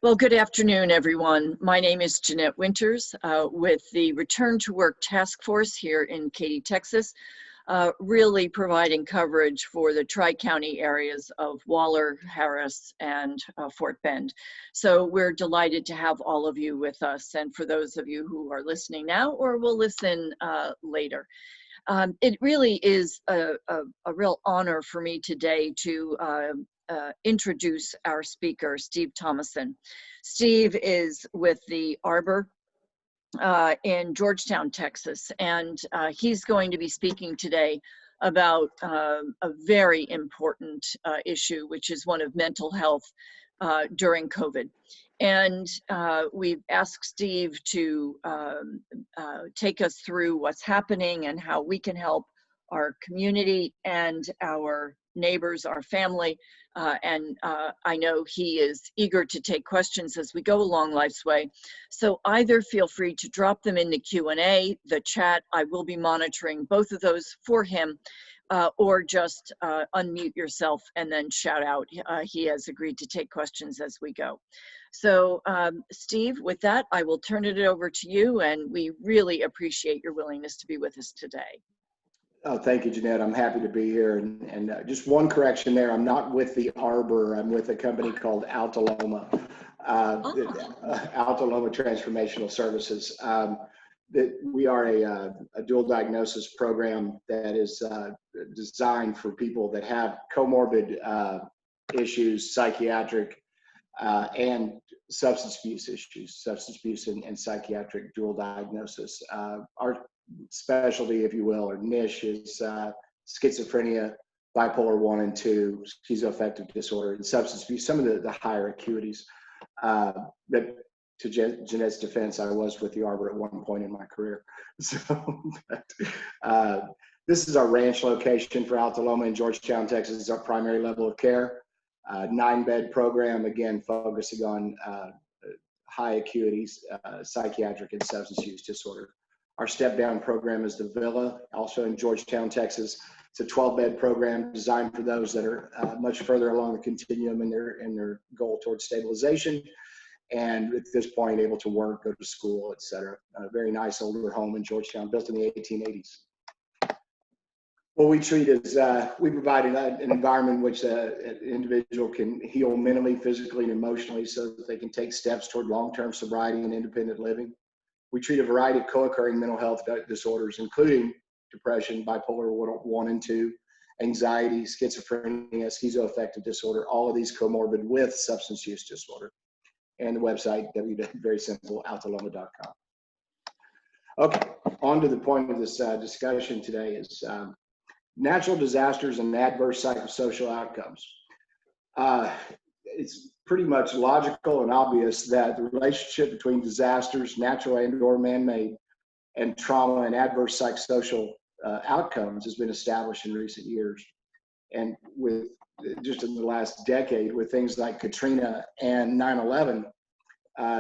Well, good afternoon, everyone. My name is Jeanette Winters with the Return to Work Task Force here in Katy, Texas, really providing coverage for the Tri-County areas of Waller, Harris, and Fort Bend. So we're delighted to have all of you with us, and for those of you who are listening now or will listen later. It really is a real honor for me today to introduce our speaker, Steve Thomason. Steve is with the outbre in Georgetown, Texas, and he's going to be speaking today about a very important issue, which is one of mental health during COVID. And we've asked Steve to take us through what's happening and how we can help our community and our neighbors, our family, and I know he is eager to take questions as we go along life's way. So either feel free to drop them in the Q&A, the chat. I will be monitoring both of those for him, or just unmute yourself and then shout out. He has agreed to take questions as we go. So Steve, with that, I will turn it over to you, and we really appreciate your willingness to be with us today. Oh, thank you, Jeanette. I'm happy to be here. And just one correction there. I'm not with the outbre. I'm with a company called Altaloma, Altaloma Transformational Services. We are a dual diagnosis program that is designed for people that have comorbid issues, psychiatric and substance abuse issues, substance abuse and psychiatric dual diagnosis. Our specialty, if you will, or niche is schizophrenia, bipolar 1 and 2, schizoaffective disorder, and substance abuse, some of the higher acuities. But to Jeanette's defense, I was with the outbre at one point in my career. So this is our ranch location for Altaloma in Georgetown, Texas. It's our primary level of care. 9-bed program, again, focusing on high acuities, psychiatric and substance use disorder. Our step-down program is the Villa, also in Georgetown, Texas. It's a 12-bed program designed for those that are much further along the continuum in their goal towards stabilization, and at this point able to work, go to school, etc. A very nice older home in Georgetown, built in the 1880s. What we treat is we provide an environment in which an individual can heal mentally, physically, and emotionally so that they can take steps toward long-term sobriety and independent living. We treat a variety of co-occurring mental health disorders, including depression, bipolar 1 and 2, anxiety, schizophrenia, schizoaffective disorder, all of these comorbid with substance use disorder. And the website, very simple, altaloma.com. Okay, on to the point of this discussion today is natural disasters and adverse psychosocial outcomes. It's pretty much logical and obvious that the relationship between disasters, natural and or man-made, and trauma and adverse psychosocial outcomes has been established in recent years. And with just in the last decade, with things like Katrina and 9/11,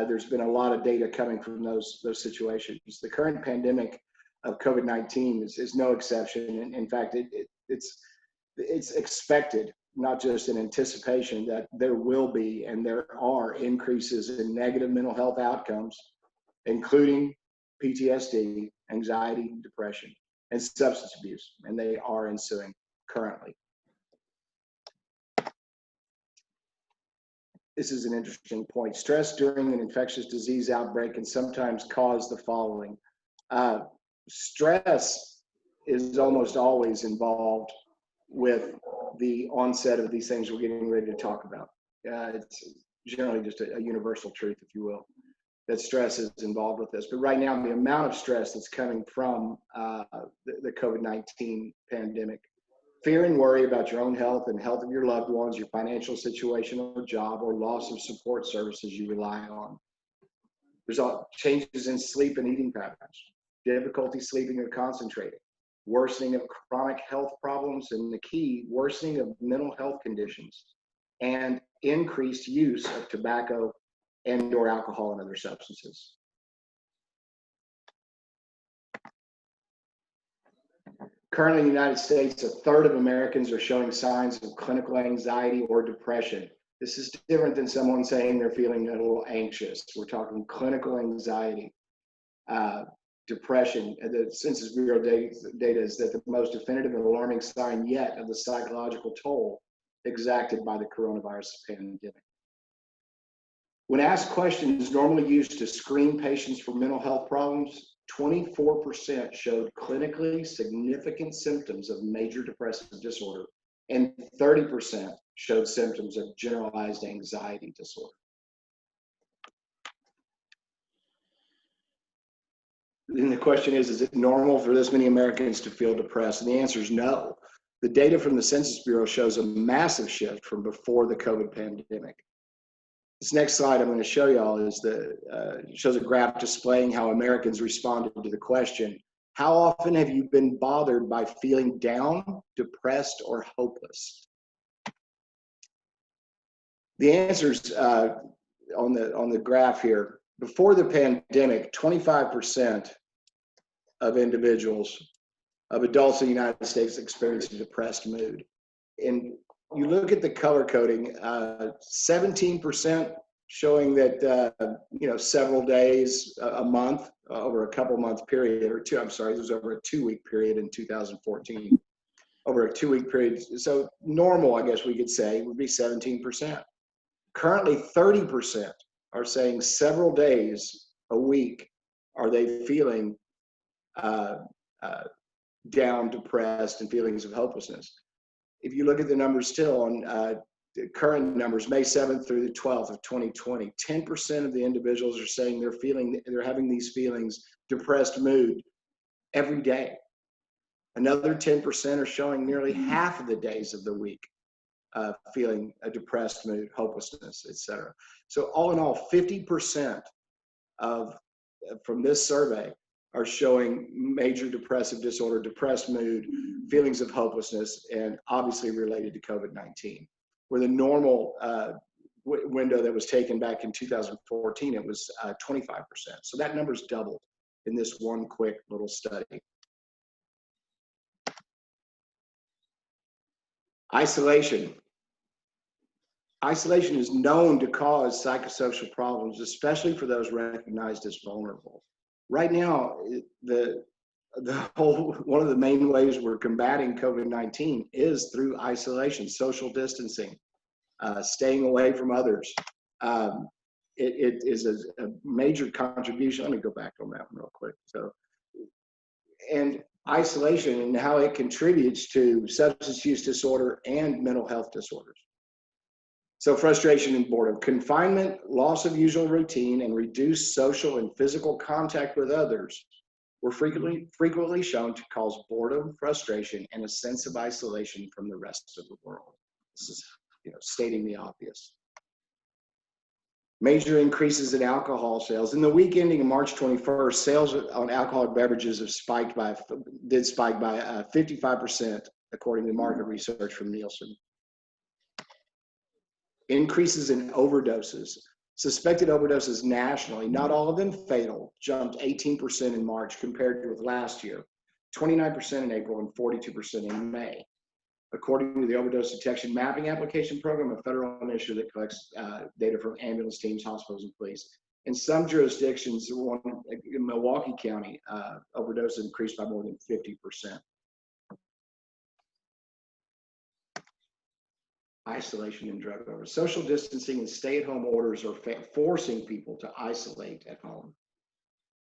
there's been a lot of data coming from those situations. The current pandemic of COVID-19 is no exception. And in fact, it's expected, not just in anticipation, that there will be and there are increases in negative mental health outcomes, including PTSD, anxiety, depression, and substance abuse, and they are ensuing currently. This is an interesting point. Stress during an infectious disease outbreak can sometimes cause the following. Stress is almost always involved with the onset of these things we're getting ready to talk about. It's generally just a universal truth, if you will, that stress is involved with this. But right now, the amount of stress that's coming from the COVID-19 pandemic, fear and worry about your own health and health of your loved ones, your financial situation or job, or loss of support services you rely on. Result changes in sleep and eating patterns, difficulty sleeping or concentrating, worsening of chronic health problems, and the key, worsening of mental health conditions, and increased use of tobacco and or alcohol and other substances. Currently in the United States, 1/3 of Americans are showing signs of clinical anxiety or depression. This is different than someone saying they're feeling a little anxious. We're talking clinical anxiety, depression. And the Census Bureau data is that the most definitive and alarming sign yet of the psychological toll exacted by the coronavirus pandemic. When asked questions normally used to screen patients for mental health problems, 24% showed clinically significant symptoms of major depressive disorder, and 30% showed symptoms of generalized anxiety disorder. Then the question is it normal for this many Americans to feel depressed? And the answer is no. The data from the Census Bureau shows a massive shift from before the COVID pandemic. This next slide I'm going to show y'all is shows a graph displaying how Americans responded to the question, how often have you been bothered by feeling down, depressed, or hopeless? The answers on the graph here, before the pandemic, 25% of individuals, of adults in the United States experienced a depressed mood. And you look at the color coding, 17% showing that, several days, a month, over a couple month period, or two, I'm sorry, it was over a 2-week period in 2014, over a 2-week period. So normal, I guess we could say, would be 17%. Currently, 30% are saying several days a week are they feeling down, depressed, and feelings of hopelessness. If you look at the numbers still on the current numbers, May 7th through the 12th of 2020, 10% of the individuals are saying they're having these feelings, depressed mood every day. Another 10% are showing nearly half of the days of the week feeling a depressed mood, hopelessness, etc. So all in all, 50% from this survey are showing major depressive disorder, depressed mood, feelings of hopelessness, and obviously related to COVID-19. Where the normal window that was taken back in 2014, it was 25%. So that number's doubled in this one quick little study. Isolation. Isolation is known to cause psychosocial problems, especially for those recognized as vulnerable. Right now, one of the main ways we're combating COVID-19 is through isolation, social distancing, staying away from others. It is a major contribution. Let me go back on that one real quick. And isolation and how it contributes to substance use disorder and mental health disorders. So frustration and boredom, confinement, loss of usual routine, and reduced social and physical contact with others were frequently shown to cause boredom, frustration, and a sense of isolation from the rest of the world. This is, stating the obvious. Major increases in alcohol sales. In the week ending on March 21st, sales on alcoholic beverages did spike by 55%, according to market research from Nielsen. Increases in overdoses. Suspected overdoses nationally, not all of them fatal, jumped 18% in March compared with last year, 29% in April, and 42% in May. According to the Overdose Detection Mapping Application Program, a federal initiative that collects data from ambulance teams, hospitals, and police. In some jurisdictions, in Milwaukee County, overdoses increased by more than 50%. Isolation and drug overdose. Social distancing and stay-at-home orders are forcing people to isolate at home.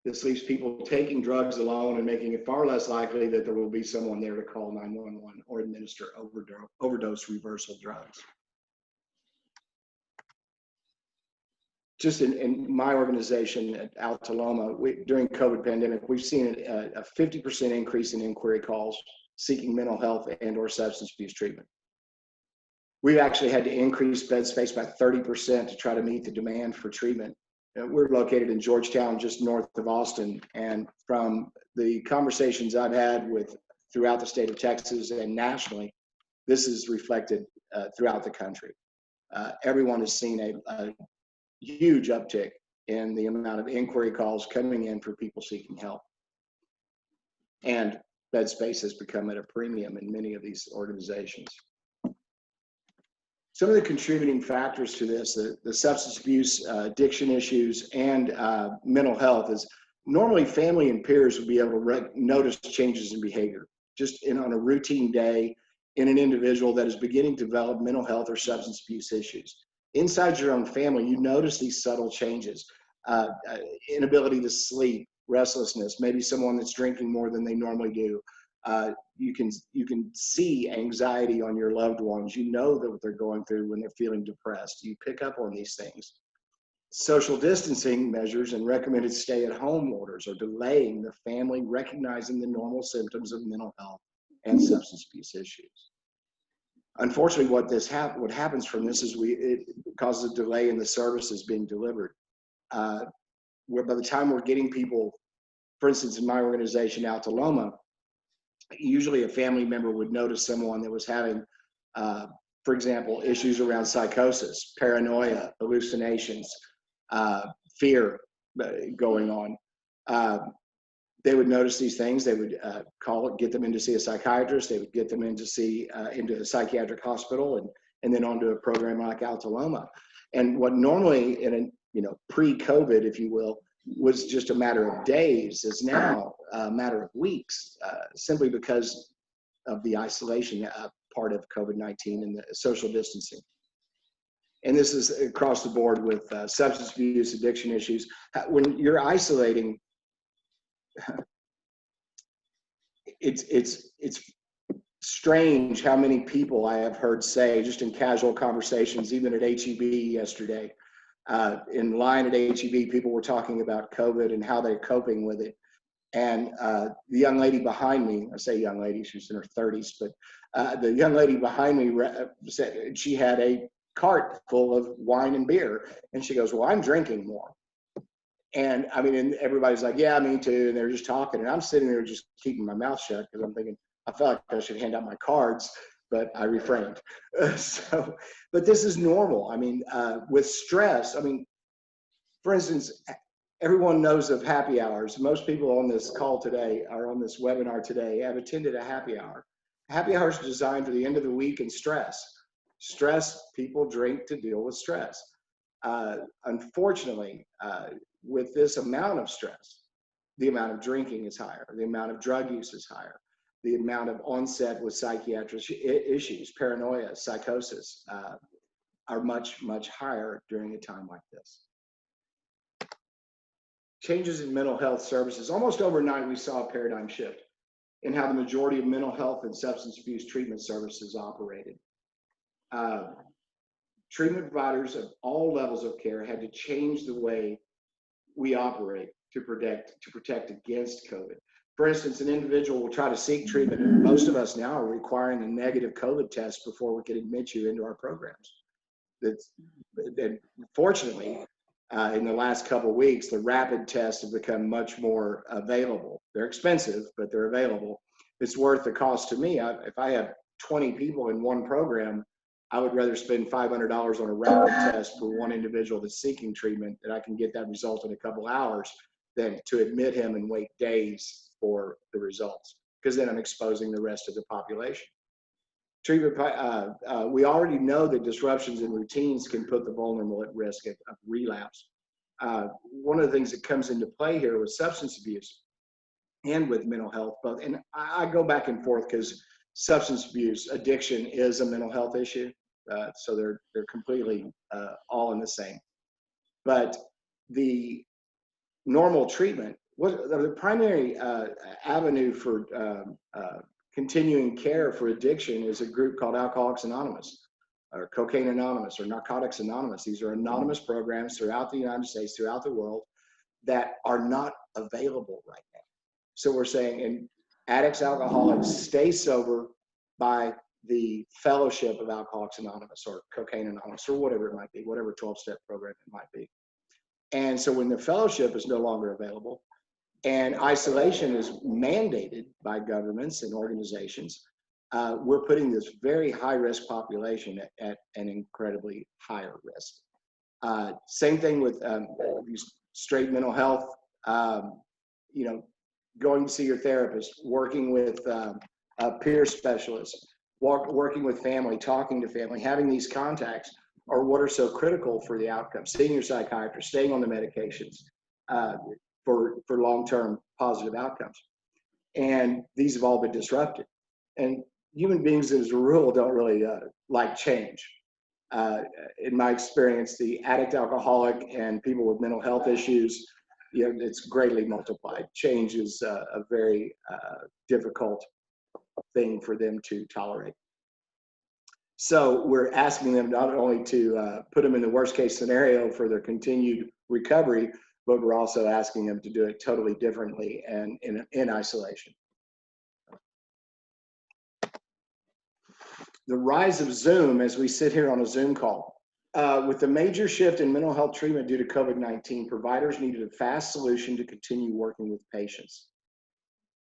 This leaves people taking drugs alone and making it far less likely that there will be someone there to call 911 or administer overdose reversal drugs. Just in my organization at Altaloma, during COVID pandemic, we've seen a 50% increase in inquiry calls seeking mental health and or substance abuse treatment. We've actually had to increase bed space by 30% to try to meet the demand for treatment. We're located in Georgetown, just north of Austin. And from the conversations I've had throughout the state of Texas and nationally, this is reflected throughout the country. Everyone has seen a huge uptick in the amount of inquiry calls coming in for people seeking help. And bed space has become at a premium in many of these organizations. Some of the contributing factors to this, the substance abuse, addiction issues, and mental health is normally family and peers would be able to notice changes in behavior just on a routine day in an individual that is beginning to develop mental health or substance abuse issues. Inside your own family, you notice these subtle changes, inability to sleep, restlessness, maybe someone that's drinking more than they normally do. You can see anxiety on your loved ones. You know that what they're going through when they're feeling depressed. You pick up on these things. Social distancing measures and recommended stay-at-home orders are delaying the family recognizing the normal symptoms of mental health and substance abuse issues. Unfortunately, what happens from this is it causes a delay in the services being delivered. Where by the time we're getting people, for instance, in my organization, Altaloma, usually a family member would notice someone that was having, for example, issues around psychosis, paranoia, hallucinations, fear going on. They would notice these things. They would get them in to see a psychiatrist. They would get them in to see into a psychiatric hospital, and then onto a program like Altaloma. And what normally in pre-COVID, if you will, was just a matter of days is now a matter of weeks, simply because of the isolation part of COVID-19 and the social distancing. And this is across the board with substance abuse, addiction issues. When you're isolating, it's strange how many people I have heard say, just in casual conversations, even at HEB yesterday, in line at HEB, people were talking about COVID and how they're coping with it. And the young lady behind me, I say young lady, she's in her 30s, but the young lady behind me said she had a cart full of wine and beer. And she goes, well, I'm drinking more. And I mean, and everybody's like, yeah, me too. And they're just talking. And I'm sitting there just keeping my mouth shut because I'm thinking, I felt like I should hand out my cards, but I refrained. But this is normal. I mean, with stress, I mean, for instance, everyone knows of happy hours. Most people on this call today, or on this webinar today, have attended a happy hour. Happy hour is designed for the end of the week and stress. People drink to deal with stress. Unfortunately, with this amount of stress, the amount of drinking is higher, the amount of drug use is higher, the amount of onset with psychiatric issues, paranoia, psychosis, are much, much higher during a time like this. Changes in mental health services. Almost overnight, we saw a paradigm shift in how the majority of mental health and substance abuse treatment services operated. Treatment providers of all levels of care had to change the way we operate to protect against COVID. For instance, an individual will try to seek treatment, and most of us now are requiring a negative COVID test before we can admit you into our programs. Fortunately, in the last couple of weeks, the rapid tests have become much more available. They're expensive, but they're available. It's worth the cost to me. If I have 20 people in one program, I would rather spend $500 on a rapid test for one individual that's seeking treatment, that I can get that result in a couple hours, than to admit him and wait days for the results, because then I'm exposing the rest of the population. Treatment, we already know that disruptions in routines can put the vulnerable at risk of relapse. One of the things that comes into play here with substance abuse and with mental health, both, and I go back and forth because substance abuse, addiction is a mental health issue. So they're completely all in the same. But the normal treatment, the primary avenue for continuing care for addiction is a group called Alcoholics Anonymous, or Cocaine Anonymous, or Narcotics Anonymous. These are anonymous programs throughout the United States, throughout the world, that are not available right now. So we're saying, and addicts, alcoholics, stay sober by the fellowship of Alcoholics Anonymous or Cocaine Anonymous, or whatever it might be, whatever 12-step program it might be. And so when the fellowship is no longer available and isolation is mandated by governments and organizations, we're putting this very high-risk population at an incredibly higher risk. Same thing with straight mental health, going to see your therapist, working with peer specialists, working with family, talking to family, having these contacts are what are so critical for the outcomes. Seeing your psychiatrist, staying on the medications for long-term positive outcomes. And these have all been disrupted. And human beings, as a rule, don't really like change. In my experience, the addict, alcoholic, and people with mental health issues, it's greatly multiplied. Change is a very difficult thing for them to tolerate. So we're asking them not only to put them in the worst case scenario for their continued recovery, but we're also asking them to do it totally differently and in isolation. The rise of Zoom as we sit here on a Zoom call. With the major shift in mental health treatment due to COVID-19, providers needed a fast solution to continue working with patients.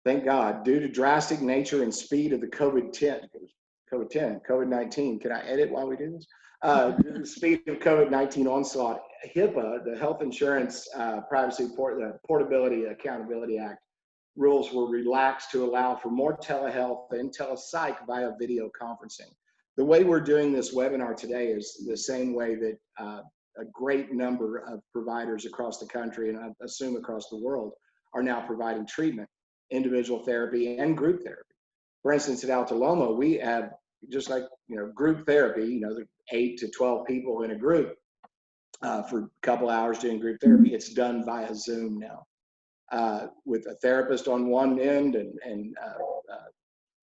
Thank God, due to drastic nature and speed of the COVID-19, can I edit while we do this? Due to the speed of COVID-19 onslaught, HIPAA, the Health Insurance the Portability Accountability Act, rules were relaxed to allow for more telehealth and telepsych via video conferencing. The way we're doing this webinar today is the same way that a great number of providers across the country, and I assume across the world, are now providing treatment, individual therapy, and group therapy. For instance, at Alta Loma, we have just like group therapy, 8 to 12 people in a group for a couple hours doing group therapy. It's done via Zoom now. With a therapist on one end and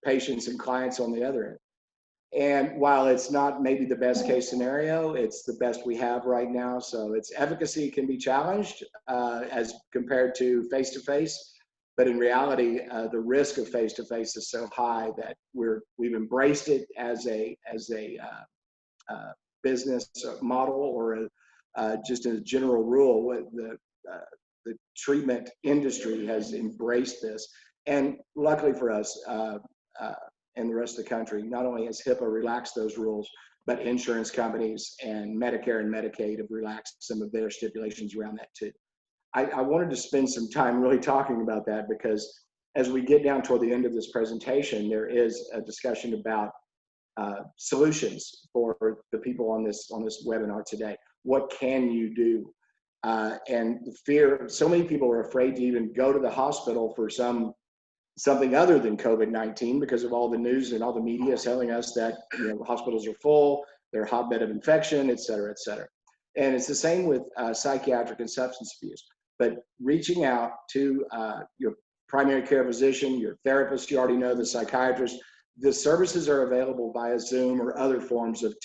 patients and clients on the other end. And while it's not maybe the best case scenario, it's the best we have right now. So its efficacy can be challenged as compared to face-to-face. But in reality, the risk of face-to-face is so high that we've embraced it as a business model, or just as a general rule. The treatment industry has embraced this, and luckily for us and the rest of the country, not only has HIPAA relaxed those rules, but insurance companies and Medicare and Medicaid have relaxed some of their stipulations around that too. I wanted to spend some time really talking about that, because as we get down toward the end of this presentation, there is a discussion about solutions for the people on this webinar today. What can you do? And the fear, so many people are afraid to even go to the hospital for something other than COVID-19 because of all the news and all the media telling us that hospitals are full, they're a hotbed of infection, et cetera, et cetera. And it's the same with psychiatric and substance abuse. But reaching out to your primary care physician, your therapist, you already know, the psychiatrist, the services are available via Zoom or other forms of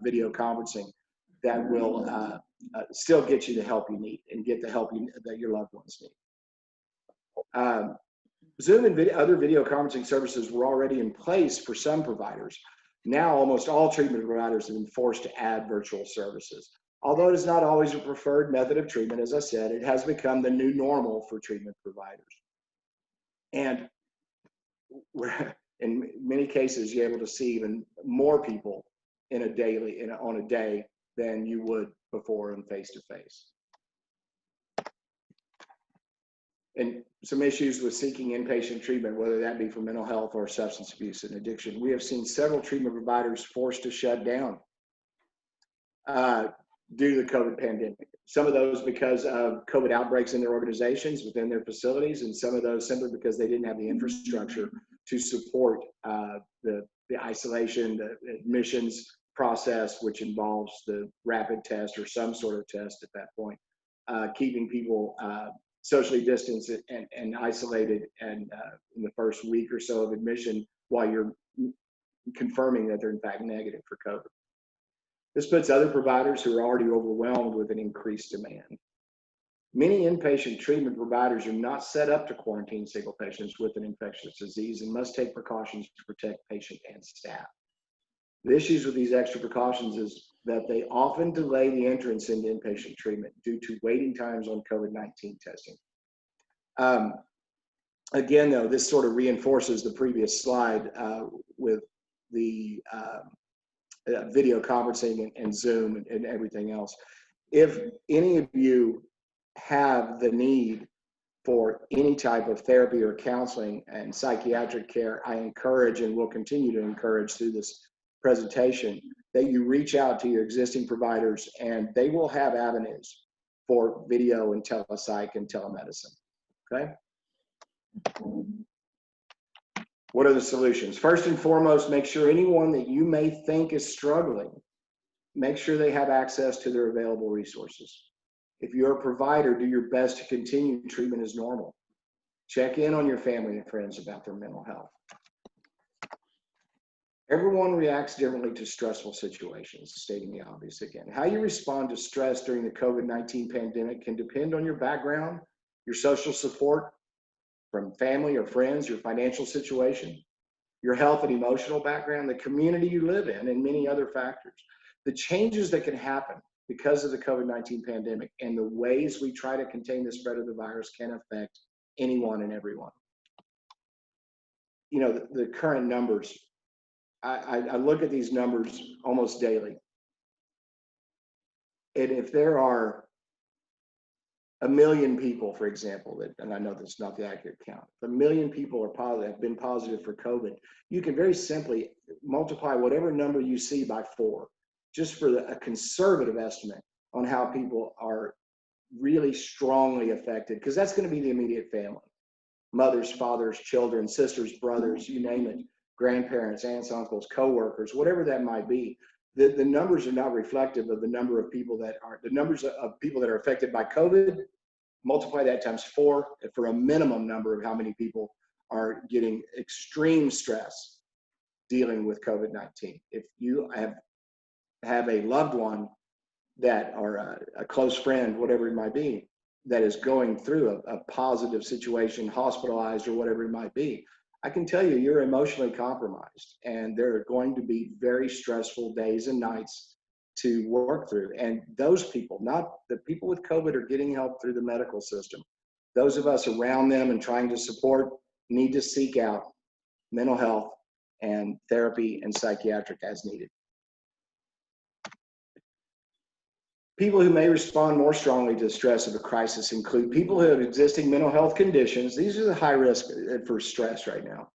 video conferencing that will still get you the help you need and get the help that your loved ones need. Zoom and other video conferencing services were already in place for some providers. Now, almost all treatment providers have been forced to add virtual services. Although it is not always a preferred method of treatment, as I said, it has become the new normal for treatment providers. And in many cases, you're able to see even more people on a day than you would before in face-to-face. And some issues with seeking inpatient treatment, whether that be for mental health or substance abuse and addiction. We have seen several treatment providers forced to shut down due to the COVID pandemic. Some of those because of COVID outbreaks in their organizations, within their facilities, and some of those simply because they didn't have the infrastructure to support the isolation, the admissions process, which involves the rapid test or some sort of test at that point, keeping people socially distanced and isolated, and in the first week or so of admission while you're confirming that they're in fact negative for COVID. This puts other providers who are already overwhelmed with an increased demand. Many inpatient treatment providers are not set up to quarantine single patients with an infectious disease and must take precautions to protect patient and staff. The issues with these extra precautions is that they often delay the entrance into inpatient treatment due to waiting times on COVID-19 testing. Again, though, this sort of reinforces the previous slide with the video conferencing and Zoom and everything else. If any of you have the need for any type of therapy or counseling and psychiatric care, I encourage and will continue to encourage through this presentation that you reach out to your existing providers, and they will have avenues for video and telepsych and telemedicine. Okay? What are the solutions? First and foremost, make sure anyone that you may think is struggling, make sure they have access to their available resources. If you're a provider, do your best to continue treatment as normal. Check in on your family and friends about their mental health. Everyone reacts differently to stressful situations, stating the obvious again. How you respond to stress during the COVID-19 pandemic can depend on your background, your social support from family or friends, your financial situation, your health and emotional background, the community you live in, and many other factors. The changes that can happen because of the COVID-19 pandemic and the ways we try to contain the spread of the virus can affect anyone and everyone. You know, the current numbers, I look at these numbers almost daily. And if there are 1 million people, for example, that, and I know that's not the accurate count, 1 million people are positive, have been positive for COVID, you can very simply multiply whatever number you see by 4, just for a conservative estimate on how people are really strongly affected, because that's going to be the immediate family. Mothers, fathers, children, sisters, brothers, you name it, grandparents, aunts, uncles, co-workers, whatever that might be. The numbers are not reflective of the number of people that are, the numbers of people that are affected by COVID, multiply that times 4 for a minimum number of how many people are getting extreme stress dealing with COVID-19. If you have a loved one that, or a close friend, whatever it might be, that is going through a positive situation, hospitalized or whatever it might be, I can tell you, you're emotionally compromised, and there are going to be very stressful days and nights to work through. And those people, not the people with COVID, are getting help through the medical system. Those of us around them and trying to support need to seek out mental health and therapy and psychiatric as needed. People who may respond more strongly to the stress of a crisis include people who have existing mental health conditions. These are the high risk for stress right now.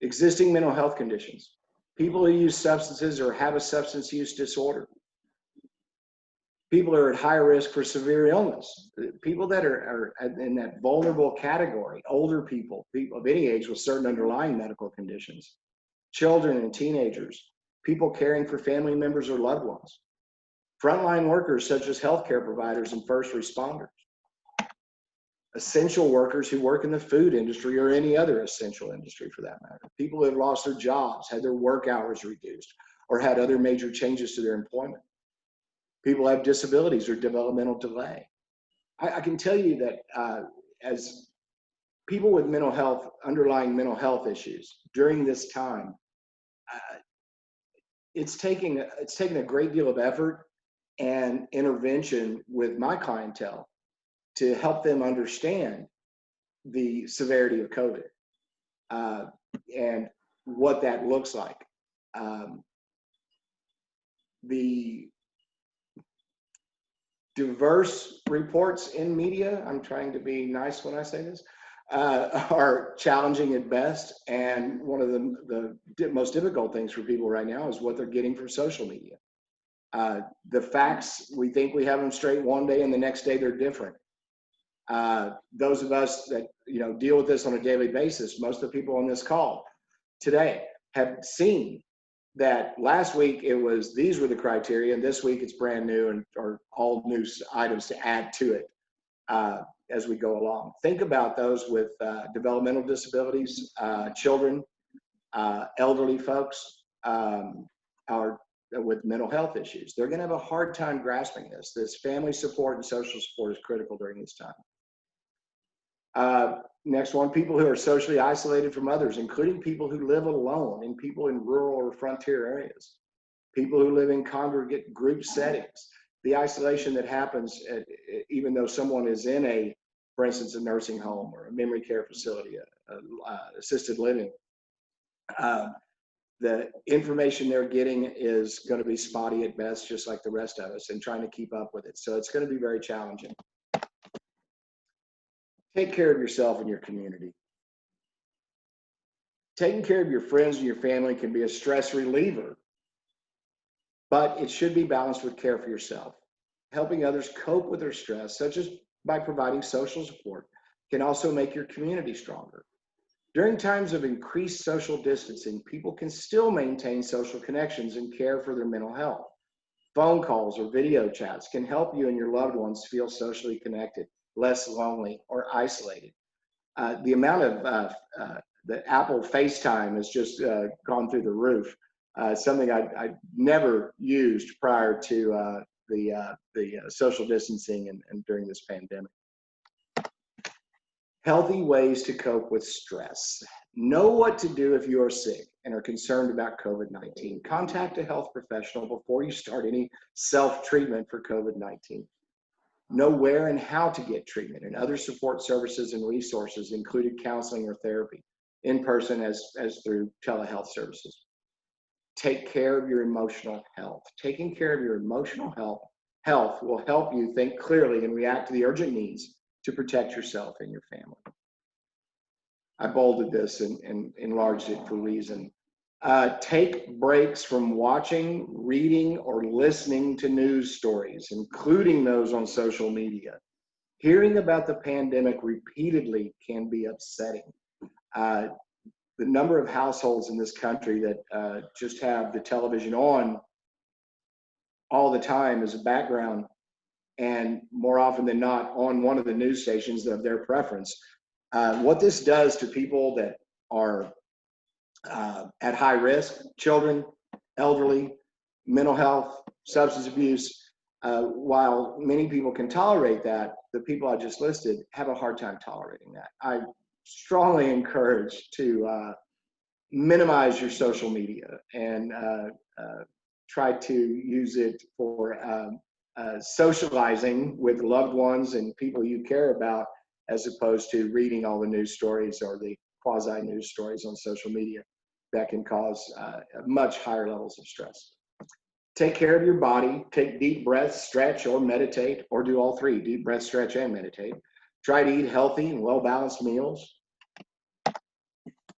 Existing mental health conditions. People who use substances or have a substance use disorder. People who are at high risk for severe illness. People that are in that vulnerable category. Older people, people of any age with certain underlying medical conditions. Children and teenagers. People caring for family members or loved ones. Frontline workers such as healthcare providers and first responders. Essential workers who work in the food industry or any other essential industry for that matter. People who have lost their jobs, had their work hours reduced, or had other major changes to their employment. People who have disabilities or developmental delay. I can tell you that as people with mental health, underlying mental health issues during this time, it's taking a great deal of effort and intervention with my clientele to help them understand the severity of COVID and what that looks like. The diverse reports in media, I'm trying to be nice when I say this, are challenging at best. And one of the most difficult things for people right now is what they're getting from social media. The facts, we think we have them straight one day and the next day they're different. Those of us that deal with this on a daily basis, most of the people on this call today have seen that last week it was these were the criteria, and this week it's brand new and or all new items to add to it as we go along. Think about those with developmental disabilities, children, elderly folks, with mental health issues. They're going to have a hard time grasping this. This family support and social support is critical during this time. Next one, people who are socially isolated from others, including people who live alone and people in rural or frontier areas, people who live in congregate group settings. The isolation that happens even though someone is in for instance, a nursing home or a memory care facility, assisted living. The information they're getting is going to be spotty at best, just like the rest of us, and trying to keep up with it. So it's going to be very challenging. Take care of yourself and your community. Taking care of your friends and your family can be a stress reliever, but it should be balanced with care for yourself. Helping others cope with their stress, such as by providing social support, can also make your community stronger. During times of increased social distancing, people can still maintain social connections and care for their mental health. Phone calls or video chats can help you and your loved ones feel socially connected, less lonely or isolated. The amount of the Apple FaceTime has just gone through the roof. Something I never used prior to the social distancing and during this pandemic. Healthy ways to cope with stress. Know what to do if you are sick and are concerned about COVID-19. Contact a health professional before you start any self-treatment for COVID-19. Know where and how to get treatment and other support services and resources, including counseling or therapy, in person as through telehealth services. Take care of your emotional health. Taking care of your emotional health will help you think clearly and react to the urgent needs to protect yourself and your family. I bolded this and enlarged it for a reason. Take breaks from watching, reading, or listening to news stories, including those on social media. Hearing about the pandemic repeatedly can be upsetting. The number of households in this country that just have the television on all the time as a background, and more often than not on one of the news stations of their preference. What this does to people that are at high risk, children, elderly, mental health, substance abuse, while many people can tolerate that, the people I just listed have a hard time tolerating that. I strongly encourage to minimize your social media and try to use it for socializing with loved ones and people you care about, as opposed to reading all the news stories or the quasi-news stories on social media that can cause much higher levels of stress. Take care of your body. Take deep breaths, stretch, or meditate, or do all three: deep breath, stretch, and meditate. Try to eat healthy and well-balanced meals.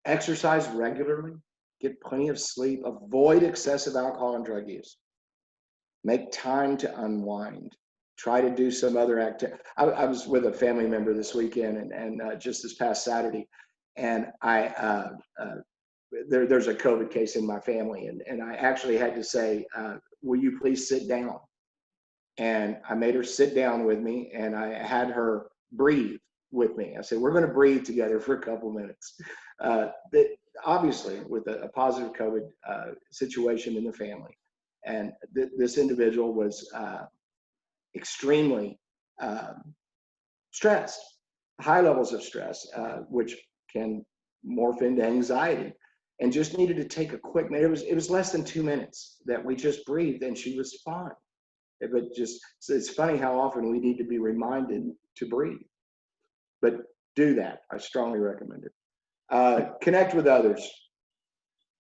Exercise regularly. Get plenty of sleep. Avoid excessive alcohol and drug use. Make time to unwind. Try to do some other activity. I was with a family member this weekend and just this past Saturday, and there's a COVID case in my family, and I actually had to say, will you please sit down? And I made her sit down with me, and I had her breathe with me. I said, we're going to breathe together for a couple minutes. Obviously, with a positive COVID situation in the family. And this individual was extremely stressed, high levels of stress, which can morph into anxiety, and just needed to take a quick minute. It was less than 2 minutes that we just breathed, and she was fine. It's funny how often we need to be reminded to breathe. But do that. I strongly recommend it. Connect with others.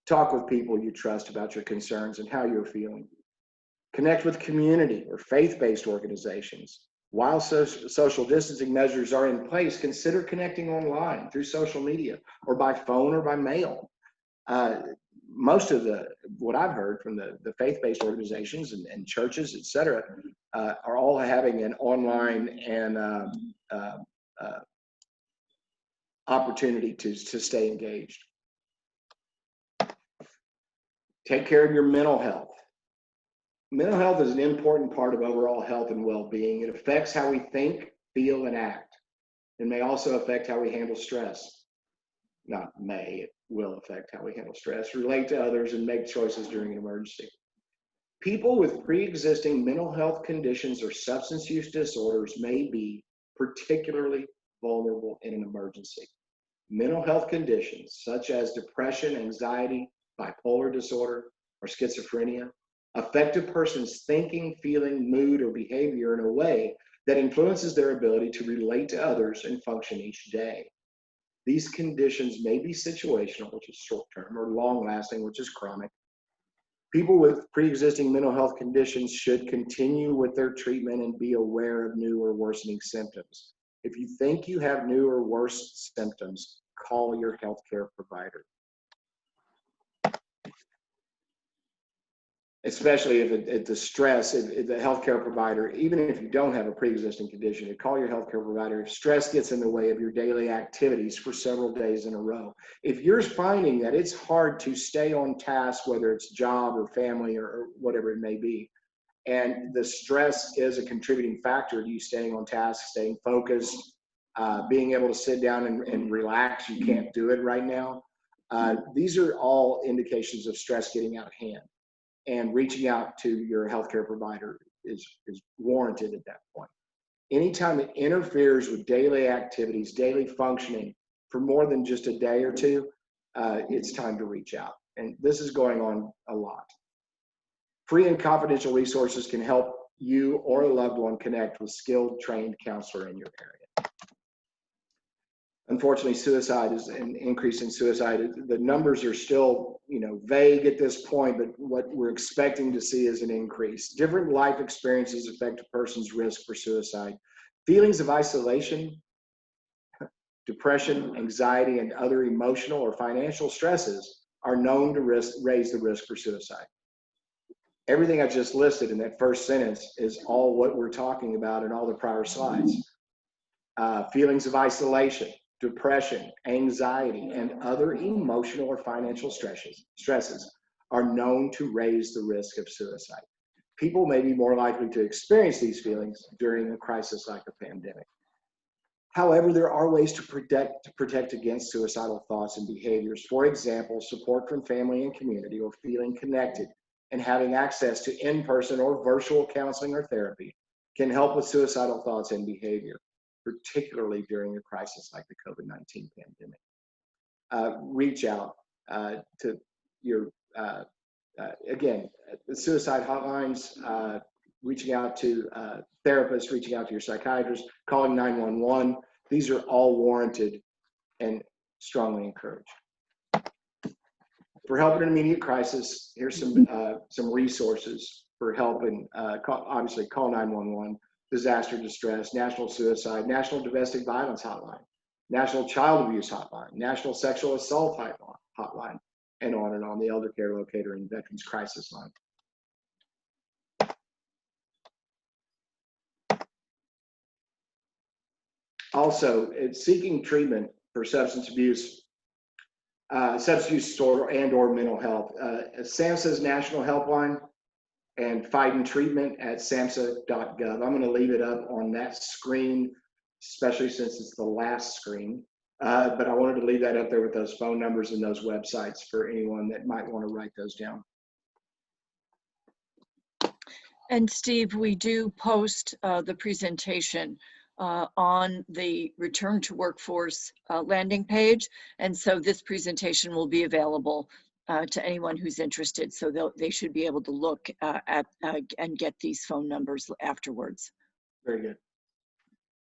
Talk with people you trust about your concerns and how you're feeling. Connect with community or faith-based organizations. While social distancing measures are in place, consider connecting online through social media or by phone or by mail. Most of what I've heard from the faith-based organizations and churches, et cetera, are all having an online and opportunity to stay engaged. Take care of your mental health. Mental health is an important part of overall health and well-being. It affects how we think, feel, and act. It may also affect how we handle stress. Not may, it will affect how we handle stress, relate to others, and make choices during an emergency. People with pre-existing mental health conditions or substance use disorders may be particularly vulnerable in an emergency. Mental health conditions such as depression, anxiety, bipolar disorder, or schizophrenia affect a person's thinking, feeling, mood, or behavior in a way that influences their ability to relate to others and function each day. These conditions may be situational, which is short-term, or long-lasting, which is chronic. People with pre-existing mental health conditions should continue with their treatment and be aware of new or worsening symptoms. If you think you have new or worse symptoms, call your healthcare provider. Especially if it's the stress, if the healthcare provider, even if you don't have a pre-existing condition, call your healthcare provider if stress gets in the way of your daily activities for several days in a row. If you're finding that it's hard to stay on task, whether it's job or family or whatever it may be, and the stress is a contributing factor to you staying on task, staying focused, being able to sit down and relax, you can't do it right now. These are all indications of stress getting out of hand. And reaching out to your healthcare provider is warranted at that point. Anytime it interferes with daily activities, daily functioning for more than just a day or two, it's time to reach out. And this is going on a lot. Free and confidential resources can help you or a loved one connect with skilled, trained counselor in your area. Unfortunately, suicide is an increase in suicide. The numbers are still, vague at this point, but what we're expecting to see is an increase. Different life experiences affect a person's risk for suicide. Feelings of isolation, depression, anxiety, and other emotional or financial stresses are known to raise the risk for suicide. Everything I just listed in that first sentence is all what we're talking about in all the prior slides. Feelings of isolation, depression, anxiety, and other emotional or financial stresses are known to raise the risk of suicide. People may be more likely to experience these feelings during a crisis like a pandemic. However, there are ways to protect against suicidal thoughts and behaviors. For example, support from family and community, or feeling connected and having access to in-person or virtual counseling or therapy can help with suicidal thoughts and behavior, particularly during a crisis like the COVID-19 pandemic. Reach out to your, again, the suicide hotlines, reaching out to therapists, reaching out to your psychiatrist, calling 911. These are all warranted and strongly encouraged. For help in an immediate crisis, here's some resources for help, and obviously call 911. Disaster distress, National Suicide, National Domestic Violence Hotline, National Child Abuse Hotline, National Sexual Assault Hotline, and on, the Elder Care Locator and Veterans Crisis Line. Also, it's seeking treatment for substance abuse disorder and/or mental health. SAMHSA's National Helpline and fighting treatment at samhsa.gov. I'm going to leave it up on that screen, especially since it's the last screen. But I wanted to leave that up there with those phone numbers and those websites for anyone that might want to write those down. And Steve, we do post the presentation on the Return to Workforce landing page. And so this presentation will be available to anyone who's interested. So they should be able to look at and get these phone numbers afterwards. Very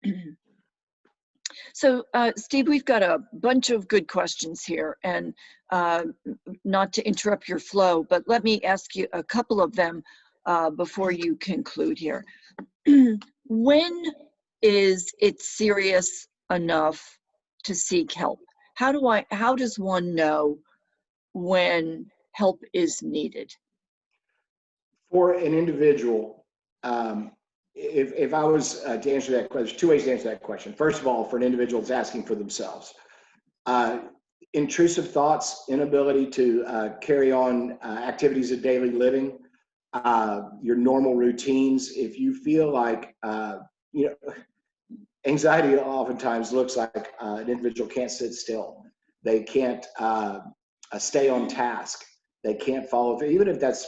good. So Steve, we've got a bunch of good questions here, and not to interrupt your flow, but let me ask you a couple of them before you conclude here. When is it serious enough to seek help? How does one know when help is needed? For an individual, if I was to answer that question, there's two ways to answer that question. First of all, for an individual, it's asking for themselves. Intrusive thoughts, inability to carry on activities of daily living, your normal routines. If you feel like, anxiety oftentimes looks like an individual can't sit still. They can't stay on task. They can't follow through, even if that's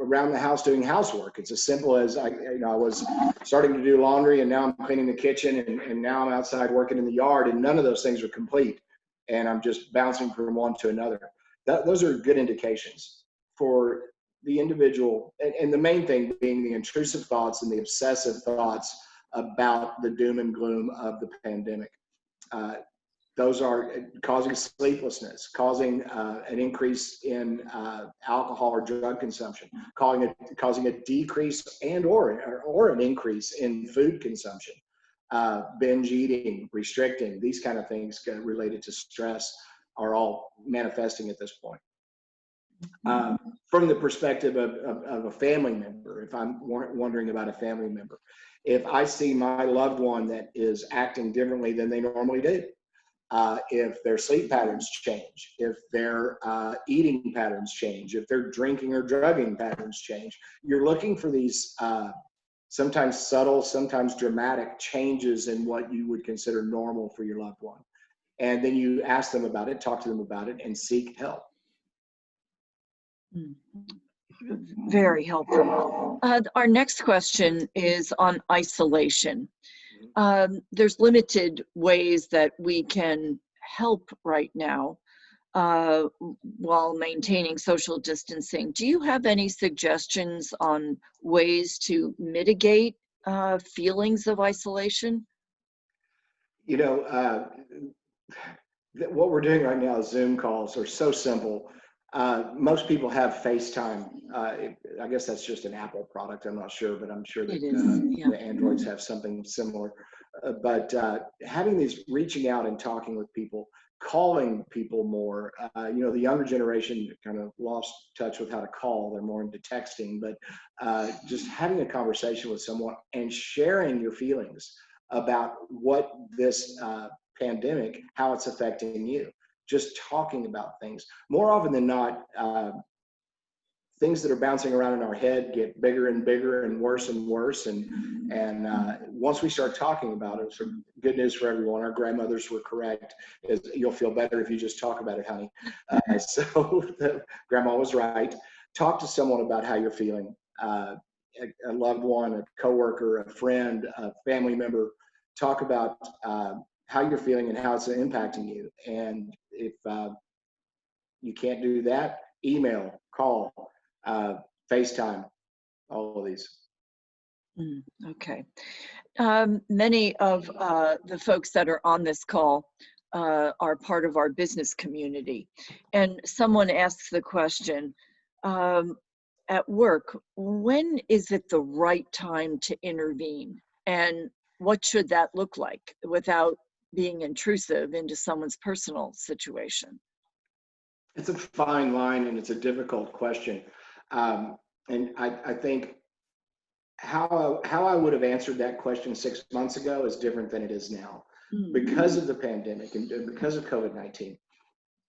around the house doing housework. It's as simple as I was starting to do laundry, and now I'm cleaning the kitchen, and now I'm outside working in the yard, and none of those things are complete, and I'm just bouncing from one to another. Those are good indications for the individual, and the main thing being the intrusive thoughts and the obsessive thoughts about the doom and gloom of the pandemic. Those are causing sleeplessness, causing an increase in alcohol or drug consumption, causing a decrease and or an increase in food consumption. binge eating, restricting, these kind of things related to stress are all manifesting at this point. From the perspective of a family member, if I'm wondering about a family member, if I see my loved one that is acting differently than they normally do, if their sleep patterns change, if their eating patterns change, if their drinking or drugging patterns change, you're looking for these sometimes subtle, sometimes dramatic changes in what you would consider normal for your loved one. And then you ask them about it, talk to them about it, and seek help. Very helpful. Our next question is on isolation. There's limited ways that we can help right now while maintaining social distancing. Do you have any suggestions on ways to mitigate feelings of isolation? You know, what we're doing right now is Zoom calls are so simple. Most people have FaceTime. I guess that's just an Apple product. I'm not sure, but I'm sure that the Androids have something similar. But having these, reaching out and talking with people, calling people more. You know, the younger generation kind of lost touch with how to call. They're more into texting, but just having a conversation with someone and sharing your feelings about what this pandemic, how it's affecting you. Just talking about things. More often than not, things that are bouncing around in our head get bigger and bigger and worse and worse. And once we start talking about it, so good news for everyone, our grandmothers were correct, is you'll feel better if you just talk about it, honey. So grandma was right. Talk to someone about how you're feeling. A loved one, a coworker, a friend, a family member. Talk about how you're feeling and how it's impacting you. And if you can't do that, email, call, FaceTime, all of these. Okay. Many of the folks that are on this call are part of our business community. And someone asks the question, at work, when is it the right time to intervene? And what should that look like without being intrusive into someone's personal situation? It's a fine line and it's a difficult question. And I think how I would have answered that question 6 months ago is different than it is now. Because of the pandemic and because of COVID-19.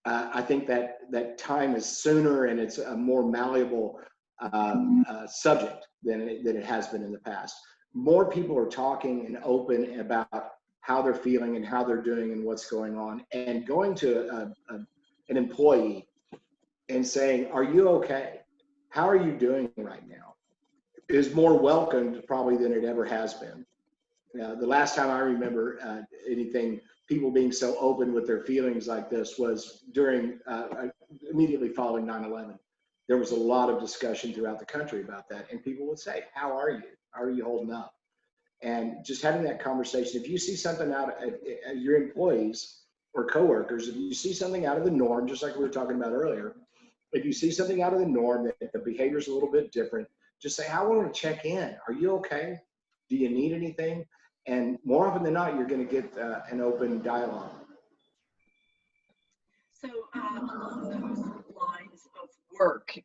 I think that time is sooner and it's a more malleable subject than it has been in the past. More people are talking and open about how they're feeling and how they're doing and what's going on, and going to an employee and saying, "Are you okay? How are you doing right now?" is more welcomed probably than it ever has been. The last time I remember people being so open with their feelings like this was during immediately following 9/11. There was a lot of discussion throughout the country about that, and people would say, "How are you? How are you holding up?" And just having that conversation. If you see something out of your employees or coworkers, if you see something out of the norm, just like we were talking about earlier, if you see something out of the norm, that the behavior is a little bit different, just say, "I want to check in. Are you okay? Do you need anything?" And more often than not, you're going to get an open dialogue. So along those lines of work,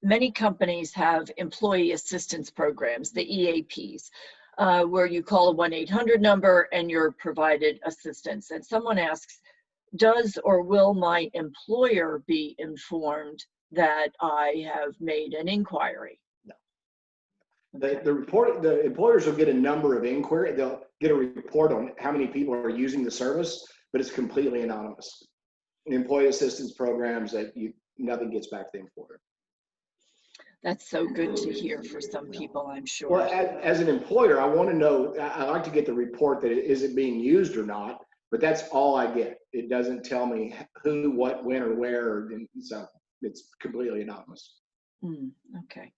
many companies have employee assistance programs, the EAPs, where you call a 1-800 number and you're provided assistance. And someone asks, does or will my employer be informed that I have made an inquiry? No. The employers will get a number of inquiries. They'll get a report on how many people are using the service, but it's completely anonymous. In employee assistance programs, nothing gets back to the employer. That's so good to hear for some people, I'm sure. Well, as an employer, I want to know, I like to get the report that is it being used or not, but that's all I get. It doesn't tell me who, what, when, or where, so it's completely anonymous. Okay.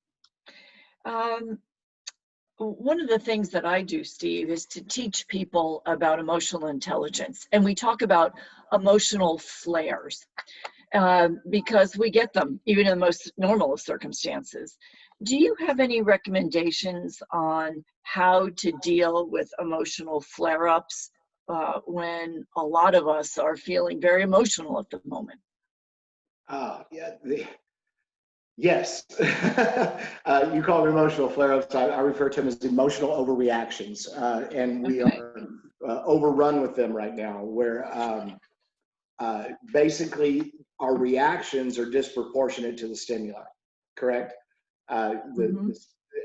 One of the things that I do, Steve, is to teach people about emotional intelligence. And we talk about emotional flares because we get them even in the most normal of circumstances. Do you have any recommendations on how to deal with emotional flare-ups when a lot of us are feeling very emotional at the moment? Yeah, yes. You call them emotional flare-ups. I refer to them as emotional overreactions, and we Okay. are overrun with them right now, where basically our reactions are disproportionate to the stimuli, correct? Mhm.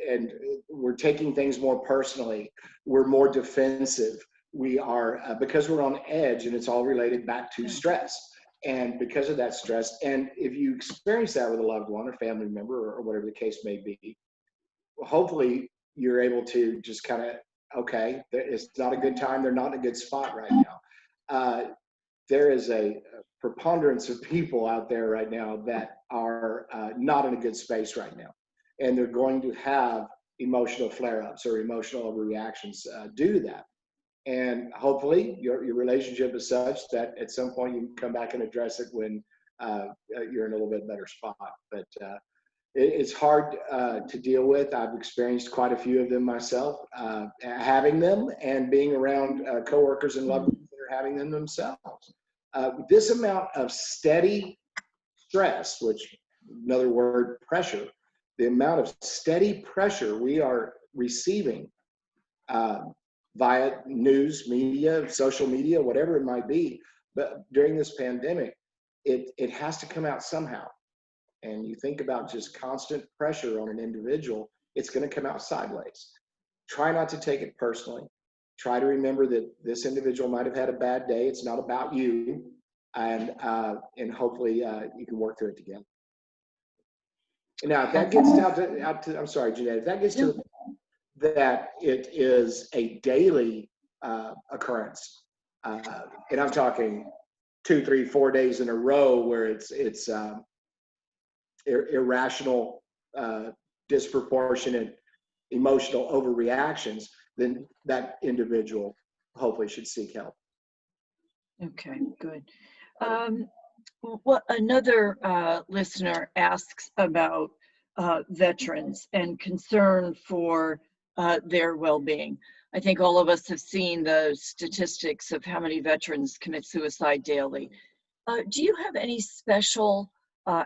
And we're taking things more personally. We're more defensive. We are, because we're on edge, and it's all related back to Yeah. stress. And because of that stress, and if you experience that with a loved one or family member or whatever the case may be, hopefully you're able to just kind of, okay, it's not a good time. They're not in a good spot right now. There is a preponderance of people out there right now that are not in a good space right now. And they're going to have emotional flare-ups or emotional overreactions due to that. And hopefully your relationship is such that at some point you can come back and address it when you're in a little bit better spot. But it's hard to deal with. I've experienced quite a few of them myself, having them and being around coworkers and loved ones that are having them themselves. This amount of steady stress, which another word, pressure, the amount of steady pressure we are receiving via news, media, social media, whatever it might be, but during this pandemic, it has to come out somehow. And you think about just constant pressure on an individual, it's going to come out sideways. Try not to take it personally. Try to remember that this individual might have had a bad day. It's not about you, and hopefully you can work through it together. Now, if that gets out to I'm sorry, Jeanette, if that gets to that it is a daily occurrence, and I'm talking 2, 3, 4 days in a row where it's irrational, disproportionate emotional overreactions, then that individual hopefully should seek help. Okay, good. What another listener asks about veterans and concern for their well-being. I think all of us have seen the statistics of how many veterans commit suicide daily. Do you have any special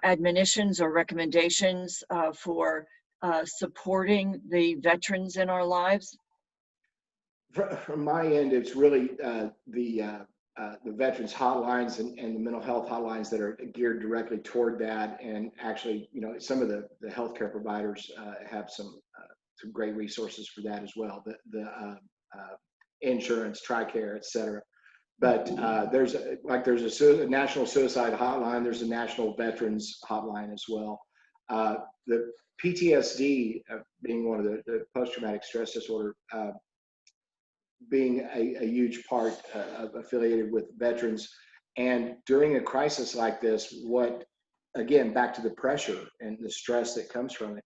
admonitions or recommendations for supporting the veterans in our lives? From my end, it's really the veterans hotlines and the mental health hotlines that are geared directly toward that. And actually, some of the healthcare providers have some great resources for that as well. The insurance, TRICARE, et cetera. But there's a national suicide hotline. There's a national veterans hotline as well. The PTSD being one of the post-traumatic stress disorder, being a huge part affiliated with veterans. And during a crisis like this, again, back to the pressure and the stress that comes from it,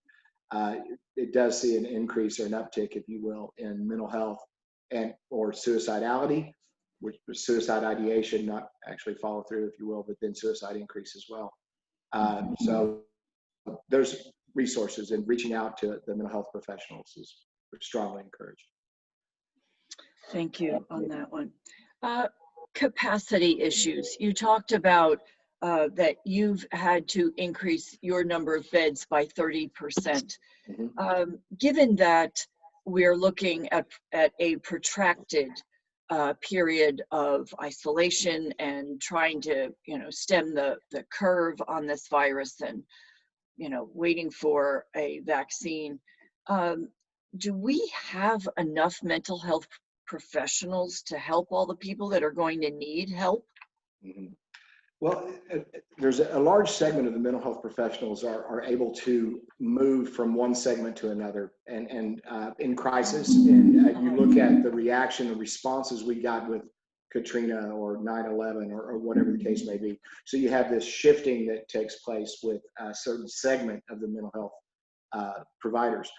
it does see an increase or an uptick, if you will, in mental health or suicidality, which was suicide ideation, not actually follow through, if you will, but then suicide increase as well. So there's resources, and reaching out to the mental health professionals is strongly encouraged. Thank you on that one. Capacity issues. You talked about that you've had to increase your number of beds by 30%. Mm-hmm. Given that we're looking at a protracted period of isolation and trying to, stem the curve on this virus and, waiting for a vaccine, do we have enough mental health professionals to help all the people that are going to need help? Mm-hmm. Well, there's a large segment of the mental health professionals are able to move from one segment to another, and in crisis. And you look at the reaction, the responses we got with Katrina or 9/11 or whatever the case may be. So you have this shifting that takes place with a certain segment of the mental health providers.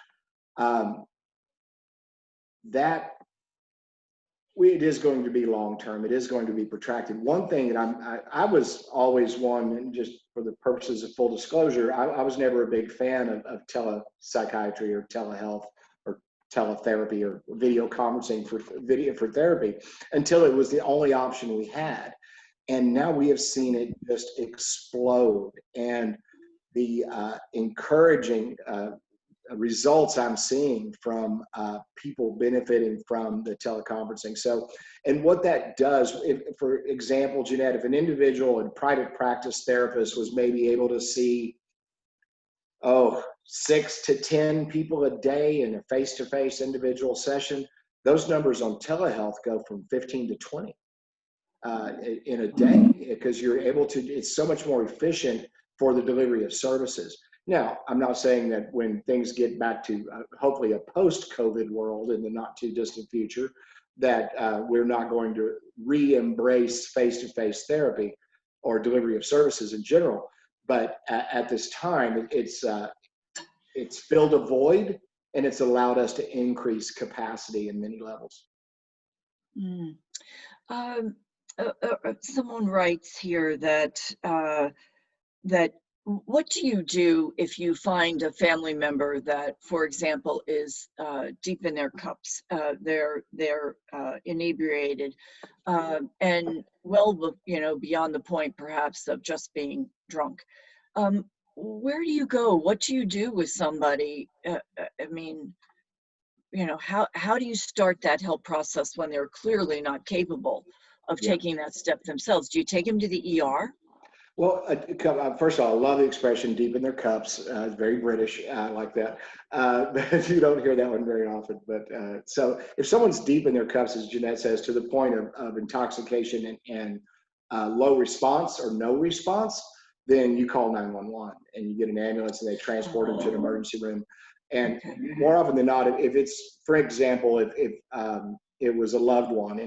it is going to be long-term. It is going to be protracted. One thing that I was always one, and just for the purposes of full disclosure, I was never a big fan of telepsychiatry or telehealth or teletherapy or video conferencing for therapy until it was the only option we had. And now we have seen it just explode. And the encouraging results I'm seeing from people benefiting from the teleconferencing. So, and what that does, for example, Jeanette, if an individual and private practice therapist was maybe able to see, 6 to 10 people a day in a face-to-face individual session, those numbers on telehealth go from 15 to 20 in a day, because you're able to, it's so much more efficient for the delivery of services. Now, I'm not saying that when things get back to hopefully a post-COVID world in the not too distant future, that we're not going to re-embrace face-to-face therapy or delivery of services in general. But at this time, it's filled a void, and it's allowed us to increase capacity in many levels. Someone writes here that what do you do if you find a family member that, for example, is deep in their cups, they're inebriated, and beyond the point perhaps of just being drunk? Where do you go? What do you do with somebody? How do you start that help process when they're clearly not capable of taking that step themselves? Do you take them to the ER? Well, first of all, I love the expression "deep in their cups." It's very British. I like that. You don't hear that one very often. But so if someone's deep in their cups, as Jeanette says, to the point of intoxication and low response or no response, then you call 911 and you get an ambulance and they transport them to an emergency room. And more often than not, if it's, for example, if it was a loved one,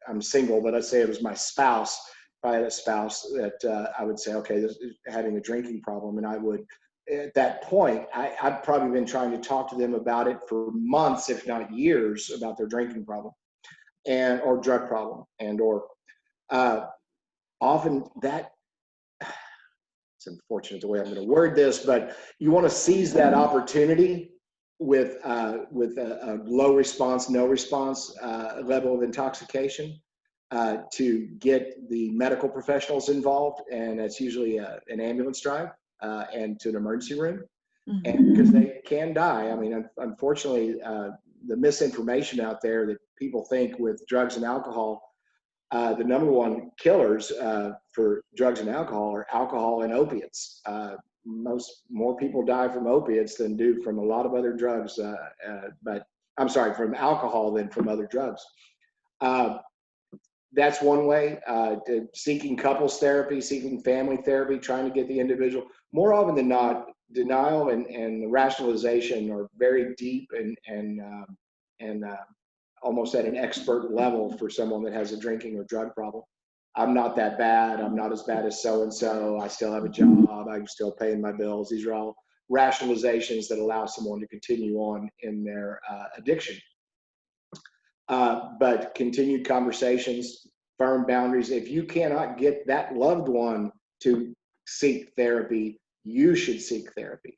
I'm single, but let's say it was my spouse. If I had a spouse that I would say, okay, this is having a drinking problem, and I would, at that point, I've probably been trying to talk to them about it for months, if not years, about their drinking problem or drug problem, often that, it's unfortunate the way I'm going to word this, but you want to seize that opportunity with a low response, no response level of intoxication. To get the medical professionals involved, and that's usually an ambulance drive and to an emergency room, and because they can die. I mean, unfortunately, the misinformation out there that people think with drugs and alcohol, the number one killers for drugs and alcohol are alcohol and opiates. More people die from opiates than do from a lot of other drugs, from alcohol than from other drugs. That's one way, seeking couples therapy, seeking family therapy, trying to get the individual. More often than not, denial and rationalization are very deep and almost at an expert level for someone that has a drinking or drug problem. I'm not that bad. I'm not as bad as so-and-so. I still have a job. I'm still paying my bills. These are all rationalizations that allow someone to continue on in their addiction. But continued conversations, firm boundaries. If you cannot get that loved one to seek therapy, you should seek therapy.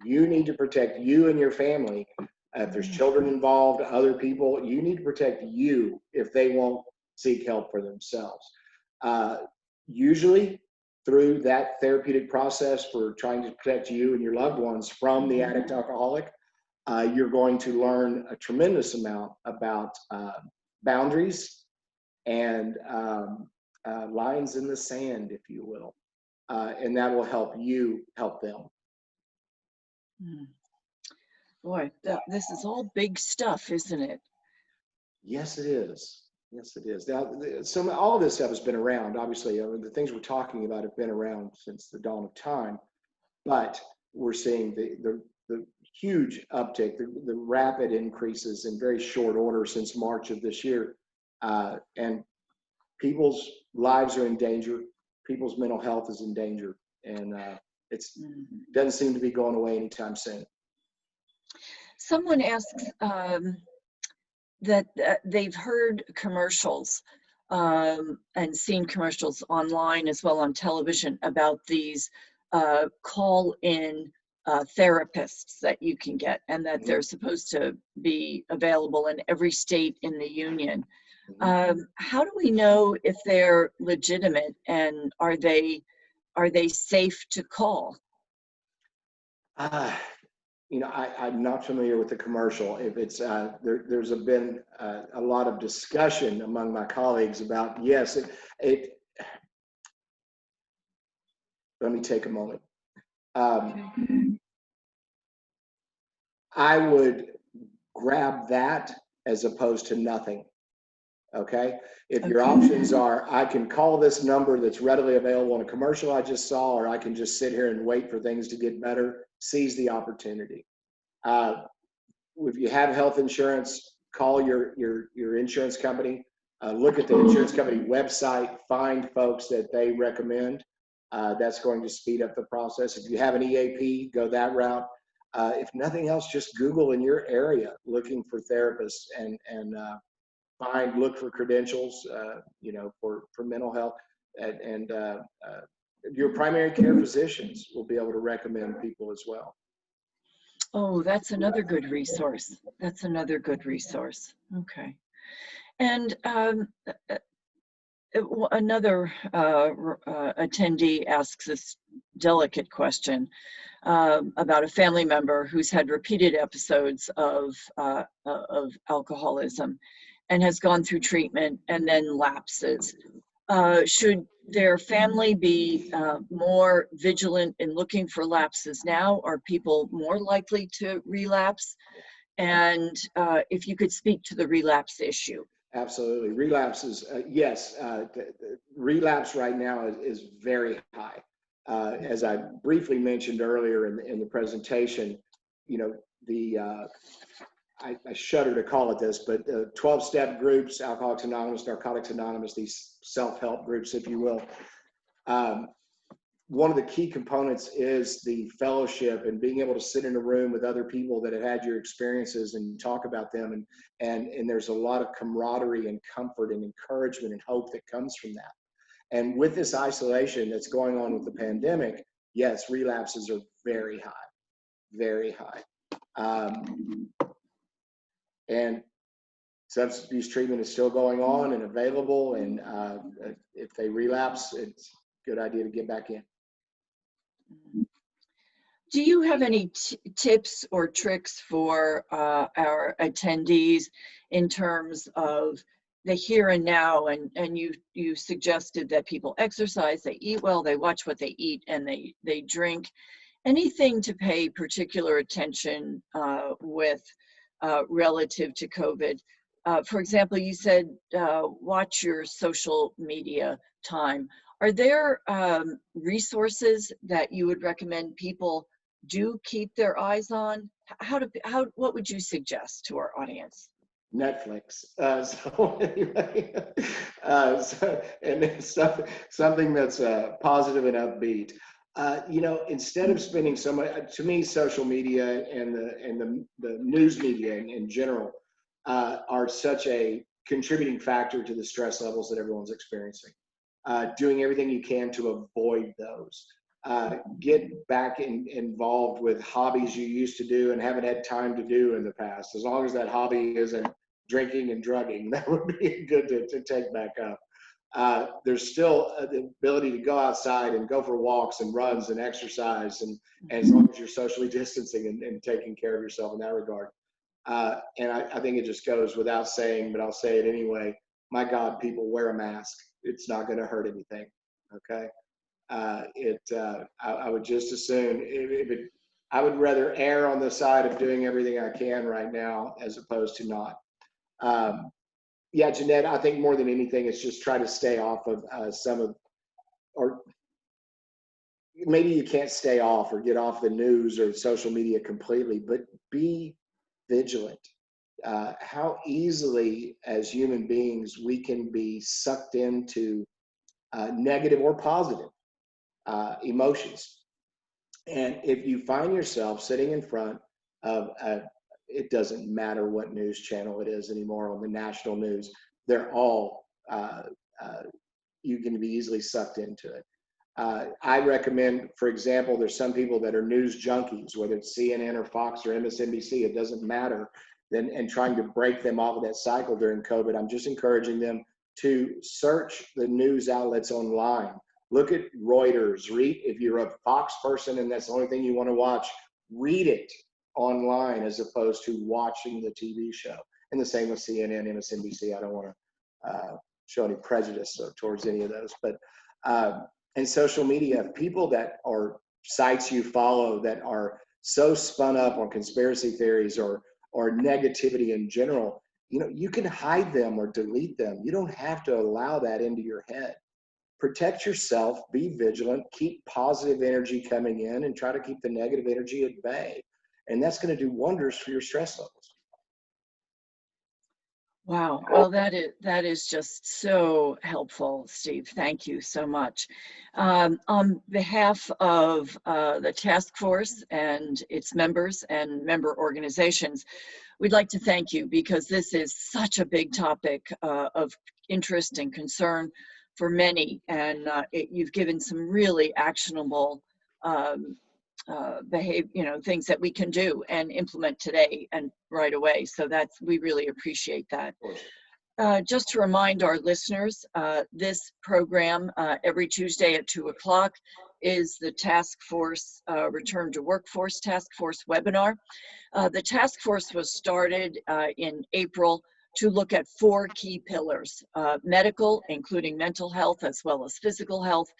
You need to protect you and your family. If there's children involved, other people, you need to protect you if they won't seek help for themselves. Usually through that therapeutic process for trying to protect you and your loved ones from the addict alcoholic, you're going to learn a tremendous amount about boundaries and lines in the sand, if you will. And that will help you help them. Boy, this is all big stuff, isn't it? Yes, it is. Yes, it is. Now, all of this stuff has been around. Obviously, the things we're talking about have been around since the dawn of time. But we're seeing the huge uptick, the rapid increases in very short order since March of this year. And people's lives are in danger. People's mental health is in danger. And it doesn't seem to be going away anytime soon. Someone asks, that they've heard commercials and seen commercials online as well on television about these call-in therapists that you can get, and that they're supposed to be available in every state in the union. How do we know if they're legitimate, and are they safe to call? You know, I'm not familiar with the commercial. If it's there's been a lot of discussion among my colleagues about, yes, let me take a moment. I would grab that as opposed to nothing. Okay. If your options are, I can call this number that's readily available in a commercial I just saw, or I can just sit here and wait for things to get better, seize the opportunity. If you have health insurance, call your insurance company. Look at the insurance company website, find folks that they recommend. That's going to speed up the process. If you have an EAP, go that route. If nothing else, just Google in your area looking for therapists and look for credentials, you know, for mental health, and your primary care physicians will be able to recommend people as well. Oh, that's another good resource. That's another good resource. Okay. And another attendee asks this delicate question about a family member who's had repeated episodes of alcoholism and has gone through treatment and then lapses. Should their family be more vigilant in looking for lapses now? Are people more likely to relapse? And if you could speak to the relapse issue. Absolutely. Relapses, yes. The relapse right now is very high. As I briefly mentioned earlier in the presentation, you know, I shudder to call it this, but 12-step groups, Alcoholics Anonymous, Narcotics Anonymous, these self-help groups, if you will. One of the key components is the fellowship and being able to sit in a room with other people that have had your experiences and talk about them. And there's a lot of camaraderie and comfort and encouragement and hope that comes from that. And with this isolation that's going on with the pandemic, yes, relapses are very high, very high. And substance abuse treatment is still going on and available. And if they relapse, it's a good idea to get back in. Do you have any tips or tricks for our attendees in terms of the here and now? And you suggested that people exercise, they eat well, they watch what they eat, and they drink. Anything to pay particular attention with relative to COVID? For example, you said watch your social media time. Are there resources that you would recommend people do keep their eyes on? What would you suggest to our audience? Netflix. So anyway, and it's something that's positive and upbeat. You know, instead of spending so much, to me, social media and the news media in general are such a contributing factor to the stress levels that everyone's experiencing. Doing everything you can to avoid those. Get back involved with hobbies you used to do and haven't had time to do in the past. As long as that hobby isn't drinking and drugging, that would be good to take back up. There's still the ability to go outside and go for walks and runs and exercise, and as long as you're socially distancing and taking care of yourself in that regard. And I think it just goes without saying, but I'll say it anyway. My God, people, wear a mask. It's not going to hurt anything. Okay. I would just as soon, I would rather err on the side of doing everything I can right now as opposed to not. Yeah, Jeanette, I think more than anything, it's just try to stay off of or maybe you can't stay off or get off the news or social media completely, but be vigilant. How easily as human beings we can be sucked into negative or positive emotions. And if you find yourself sitting in front of it doesn't matter what news channel it is anymore on the national news. They're all, you can be easily sucked into it. I recommend, for example, there's some people that are news junkies, whether it's CNN or Fox or MSNBC, it doesn't matter, and trying to break them off of that cycle during COVID. I'm just encouraging them to search the news outlets online. Look at Reuters, read, if you're a Fox person and that's the only thing you want to watch, read it online as opposed to watching the TV show. And the same with CNN, MSNBC. I don't want to show any prejudice towards any of those, but and social media, people that are sites you follow that are so spun up on conspiracy theories or negativity in general, you know, you can hide them or delete them. You don't have to allow that into your head. Protect yourself, be vigilant, keep positive energy coming in, and try to keep the negative energy at bay. And that's going to do wonders for your stress levels. Wow. Well, that is just so helpful, Steve. Thank you so much. On behalf of the task force and its members and member organizations, we'd like to thank you because this is such a big topic of interest and concern for many, and you've given some really actionable things that we can do and implement today and right away. So we really appreciate that. Just to remind our listeners, this program every Tuesday at 2 o'clock is the Task Force Return to Workforce Task Force webinar. The task force was started in April to look at 4 key pillars: medical, including mental health as well as physical health,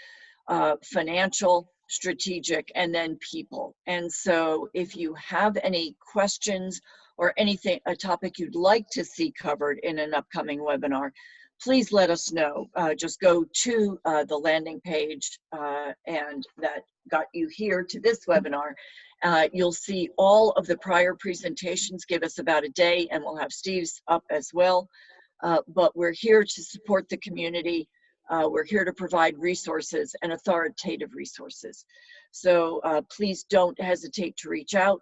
financial, strategic, and then people. And so if you have any questions or anything, a topic you'd like to see covered in an upcoming webinar, please let us know. Just go to the landing page and that got you here to this webinar. You'll see all of the prior presentations. Give us about a day and we'll have Steve's up as well. But we're here to support the community. We're here to provide resources and authoritative resources. So please don't hesitate to reach out,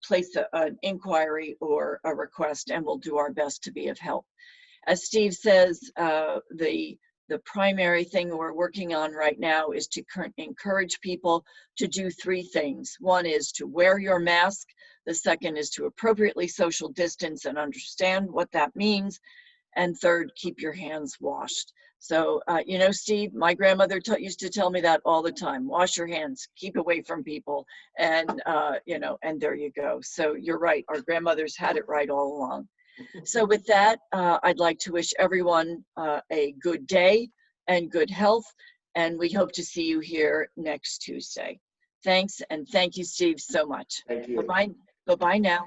place an inquiry or a request, and we'll do our best to be of help. As Steve says, the primary thing we're working on right now is to encourage people to do 3 things. One is to wear your mask. The second is to appropriately social distance and understand what that means. And third, keep your hands washed. So, you know, Steve, my grandmother used to tell me that all the time: wash your hands, keep away from people, and, you know, and there you go. So you're right, our grandmothers had it right all along. So with that, I'd like to wish everyone a good day and good health, and we hope to see you here next Tuesday. Thanks, and thank you, Steve, so much. Thank you. Bye-bye. Bye-bye now.